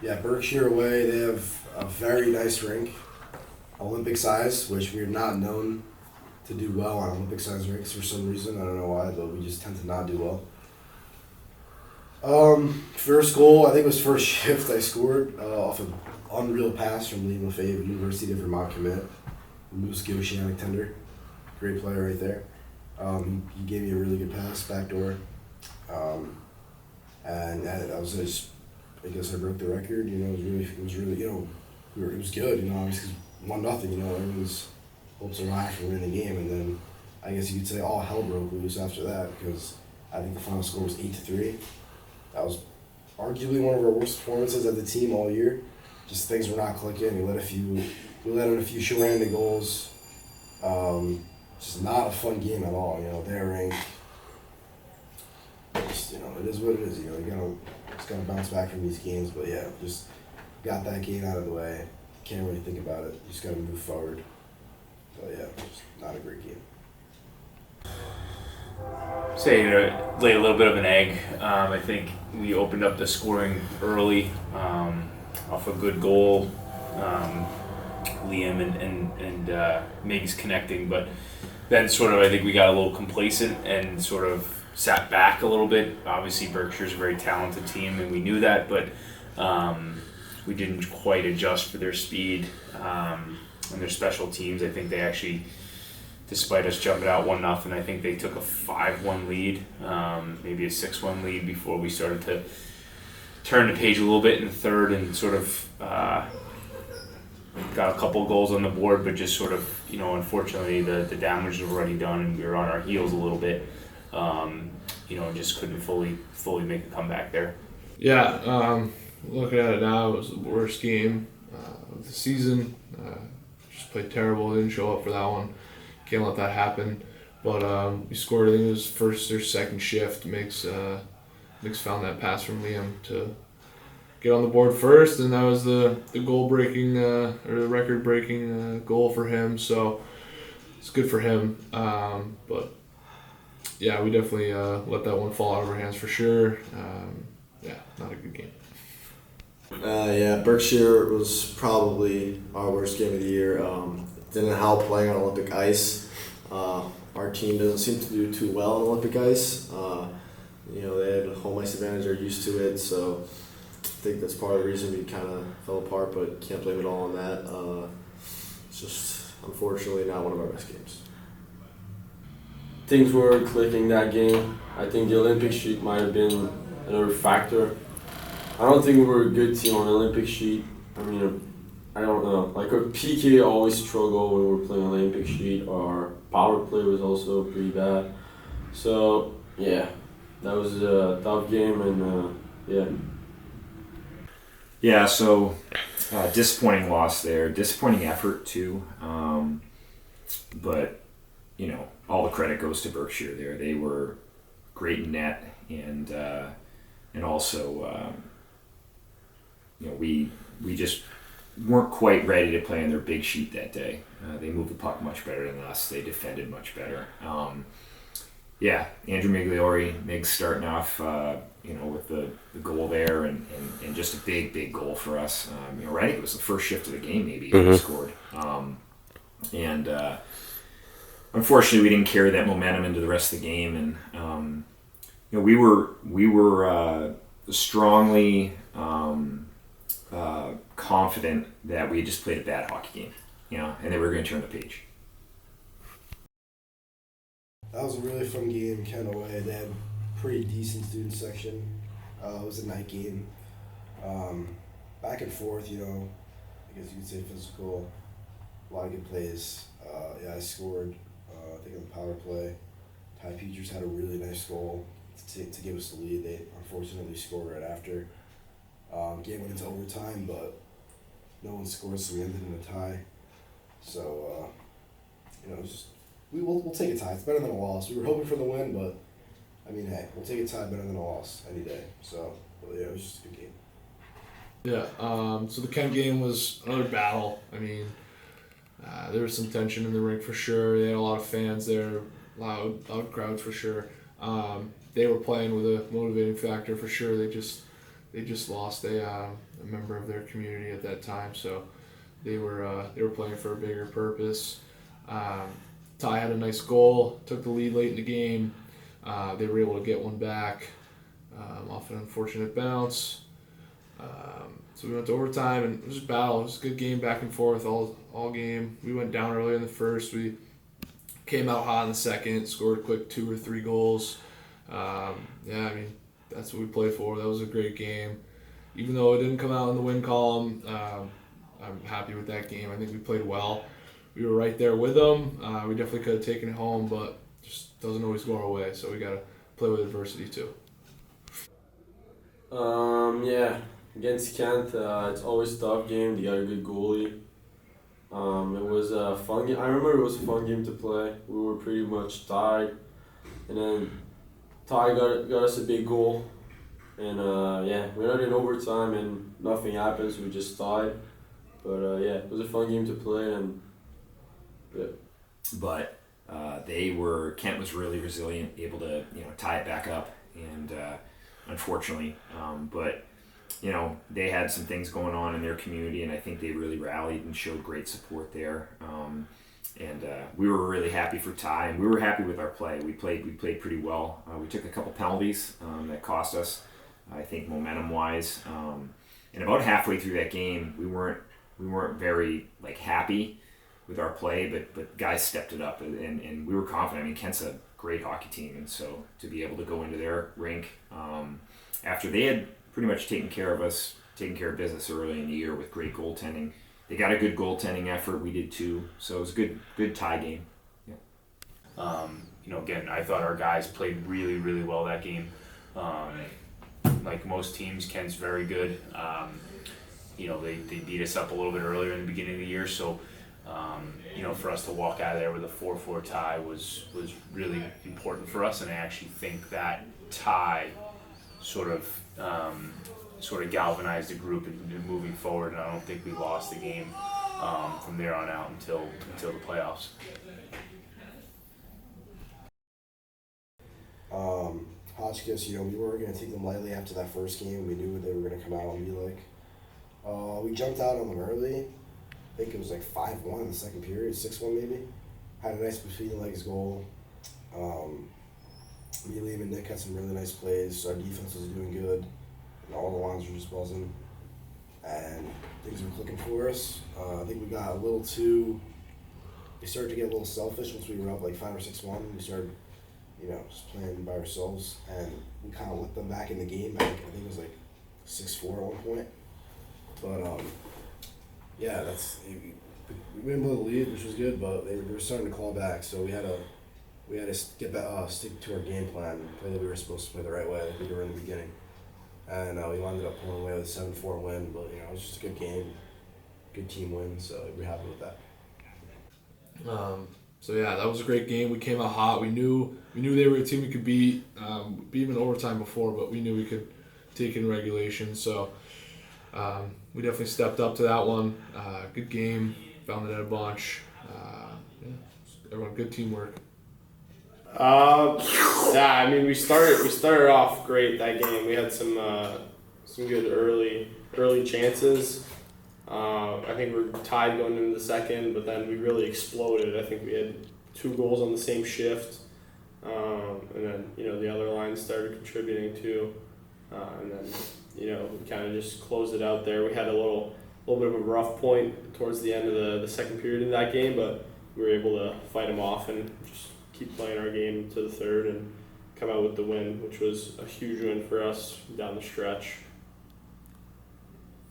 Yeah, Berkshire away, they have a very nice rink, Olympic size, which we're not known to do well on Olympic size rinks for some reason. I don't know why, but we just tend to not do well. First goal, I think it was first shift. I scored off an unreal pass from Liam Lefebvre, University of Vermont commit, Moose Oceanic tender, great player right there. He gave me a really good pass backdoor, and that was just, I guess I broke the record. You know, it was really, it was good. You know, obviously 1-0. You know, everyone's hopes are high for winning the game, and then I guess you could say all hell broke loose after that because I think the final score was 8-3. That was arguably one of our worst performances as a team all year. Just things were not clicking. We let in a few short-handed goals. Just not a fun game at all. You know, their rank. Just, it is what it is. You know, just gotta bounce back from these games. But yeah, just got that game out of the way. Can't really think about it. You just gotta move forward. So yeah, just not a great game. Say, laid a little bit of an egg. I think we opened up the scoring early off a good goal. Liam and Miggs connecting, but then sort of I think we got a little complacent and sort of sat back a little bit. Obviously, Berkshire's a very talented team, and we knew that, but we didn't quite adjust for their speed and their special teams. I think they actually, despite us jumping out 1-0, I think they took a 5-1 lead, maybe a 6-1 lead before we started to turn the page a little bit in the third and sort of got a couple goals on the board, but just sort of, unfortunately the damage was already done and we were on our heels a little bit, just couldn't fully make a comeback there. Yeah, looking at it now, it was the worst game of the season. Just played terrible, didn't show up for that one. Can't let that happen. But we scored, I think it was first or second shift. Mix found that pass from Liam to get on the board first, and that was the goal-breaking or the record-breaking goal for him. So it's good for him. But yeah, we definitely let that one fall out of our hands for sure. Not a good game. Berkshire was probably our worst game of the year. Didn't help playing on Olympic ice. Our team doesn't seem to do too well on Olympic ice. They had home ice advantage, they're used to it, so I think that's part of the reason we kind of fell apart, but can't blame it all on that. It's just, unfortunately, not one of our best games. Things were clicking that game. I think the Olympic sheet might have been another factor. I don't think we were a good team on the Olympic sheet. I mean, I don't know. Like our PK always struggled when we were playing Olympic sheet. Our power play was also pretty bad. So yeah, that was a tough game, and yeah. Yeah, so disappointing loss there. Disappointing effort too. But all the credit goes to Berkshire there. They were great in net, and also we just weren't quite ready to play on their big sheet that day. They moved the puck much better than us. They defended much better. Andrew Migliori, Miggs starting off, with the goal there and just a big goal for us. I think it was the first shift of the game maybe he scored. Unfortunately, we didn't carry that momentum into the rest of the game, and we were strongly confident that we had just played a bad hockey game, and they were going to turn the page. That was a really fun game, Kent away. They had a pretty decent student section. It was a night game. Back and forth, I guess you could say physical. A lot of good plays. I scored, I think on the power play. Ty Peters had a really nice goal to give us the lead. They unfortunately scored right after. Game went into overtime, but no one scored, so we ended in a tie. So, it's just, we'll take a tie. It's better than a loss. We were hoping for the win, but, hey, we'll take a tie better than a loss any day. So, it was just a good game. Yeah, so the Kent game was another battle. There was some tension in the rink for sure. They had a lot of fans there, loud crowds for sure. They were playing with a motivating factor for sure. They they just lost a member of their community at that time, so they were playing for a bigger purpose. Ty had a nice goal, took the lead late in the game. They were able to get one back off an unfortunate bounce. So we went to overtime, and it was a battle. It was a good game, back and forth all game. We went down early in the first. We came out hot in the second, scored a quick 2 or 3 goals. That's what we played for. That was a great game. Even though it didn't come out in the win column, I'm happy with that game. I think we played well. We were right there with them. We definitely could have taken it home, but just doesn't always go our way. So we got to play with adversity too. Against Kent, it's always a tough game. They got a good goalie. It was a fun game. I remember it was a fun game to play. We were pretty much tied, and then Ty got us a big goal, and we went in overtime and nothing happened, so we just tied. But it was a fun game to play, and yeah. But Kent was really resilient, able to tie it back up, and unfortunately, they had some things going on in their community, and I think they really rallied and showed great support there. We were really happy for Ty, and we were happy with our play. We played pretty well. We took a couple penalties that cost us, I think, momentum-wise. And about halfway through that game, we weren't very happy with our play, but guys stepped it up, and we were confident. I mean, Kent's a great hockey team, and so to be able to go into their rink after they had pretty much taken care of business early in the year with great goaltending. They got a good goaltending effort. We did too. So it was a good tie game. Yeah. Again, I thought our guys played really, really well that game. Like most teams, Kent's very good. They beat us up a little bit earlier in the beginning of the year. So, for us to walk out of there with a 4-4 tie was really important for us. And I actually think that tie sort of galvanized the group and moving forward, and I don't think we lost the game from there on out until the playoffs. Hotchkiss, we weren't going to take them lightly after that first game. We knew they were going to come out and be like, we jumped out on them early. I think it was 5-1 in the second period, 6-1 maybe. Had a nice between legs goal. Me, Liam, and Nick had some really nice plays. Our defense was doing good. And all the lines were just buzzing. And things were clicking for us. I think we got a little too... We started to get a little selfish once we were up 5 or 6-1. We started, just playing by ourselves. And we kind of let them back in the game. I think it was 6-4 at one point. But, we didn't blow the lead, which was good, but they were starting to claw back. So we had to get back, stick to our game plan and play that we were supposed to play the right way, like we were in the beginning. And we ended up pulling away with a 7-4 win, but it was just a good game, good team win, so we're happy with that. That was a great game. We came out hot. We knew they were a team we could beat. Beat them in overtime before, but we knew we could take in regulation. So we definitely stepped up to that one. Good game. Found it a bunch. Everyone, good teamwork. We started off great that game. We had some good early chances. I think we were tied going into the second, but then we really exploded. I think we had 2 goals on the same shift, and then the other line started contributing too, and then we kind of just closed it out there. We had a little bit of a rough point towards the end of the second period in that game, but we were able to fight them off and just keep playing our game to the third and come out with the win, which was a huge win for us down the stretch.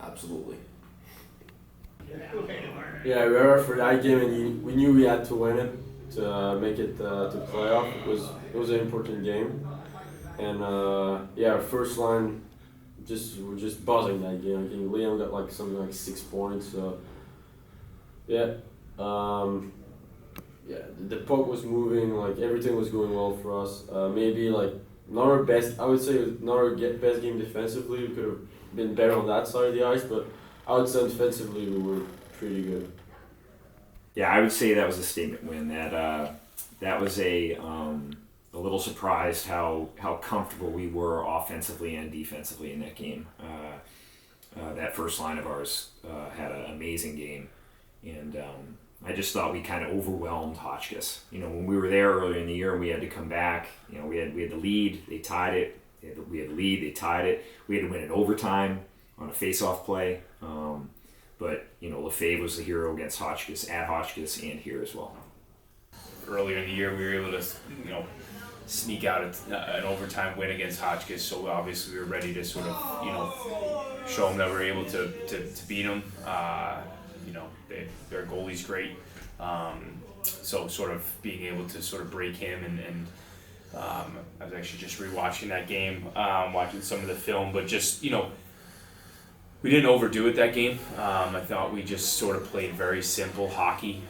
Absolutely. Yeah, we were for that game, and we knew we had to win it to make it to playoff. It was an important game, and our first line we're just buzzing that game. I think Liam got something like 6 points. So the puck was moving, everything was going well for us. Maybe not our best. I would say it was not our best game defensively. We could have been better on that side of the ice, but I would say defensively we were pretty good. Yeah, I would say that was a statement win. That was a a little surprised how comfortable we were offensively and defensively in that game. That first line of ours had an amazing game, and I just thought we kind of overwhelmed Hotchkiss. When we were there earlier in the year, we had to come back. We had the lead, they tied it. We had the lead, they tied it. We had to win in overtime on a face-off play. But Lefebvre was the hero against Hotchkiss, at Hotchkiss, and here as well. Earlier in the year, we were able to, sneak out an overtime win against Hotchkiss. So obviously, we were ready to sort of, show them that we were able to beat them. Their goalie's great. So sort of being able to sort of break him and I was actually just rewatching that game, watching some of the film, but just we didn't overdo it that game. I thought we just sort of played very simple hockey.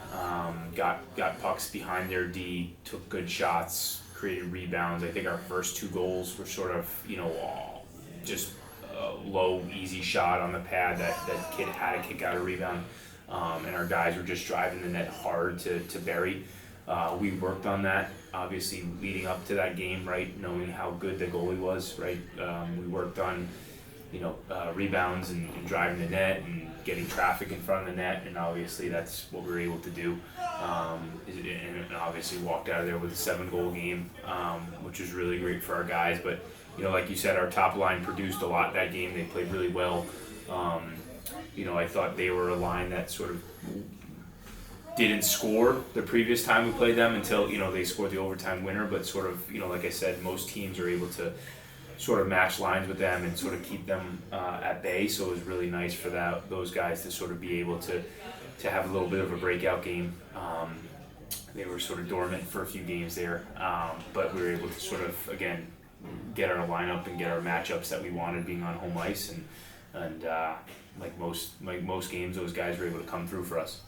Got pucks behind their D, took good shots, created rebounds. I think our first 2 goals were sort of, just a low, easy shot on the pad that kid had to kick out a rebound. And our guys were just driving the net hard to bury. We worked on that, obviously, leading up to that game, right? Knowing how good the goalie was, right? We worked on rebounds and driving the net and getting traffic in front of the net, and obviously that's what we were able to do. And obviously walked out of there with a 7-goal game, which was really great for our guys. But like you said, our top line produced a lot that game. They played really well. I thought they were a line that sort of didn't score the previous time we played them until they scored the overtime winner. But sort of like I said, most teams are able to sort of match lines with them and sort of keep them at bay. So it was really nice for those guys to sort of be able to have a little bit of a breakout game. They were sort of dormant for a few games there, but we were able to sort of again get our lineup and get our matchups that we wanted being on home ice, and like most games, those guys were able to come through for us.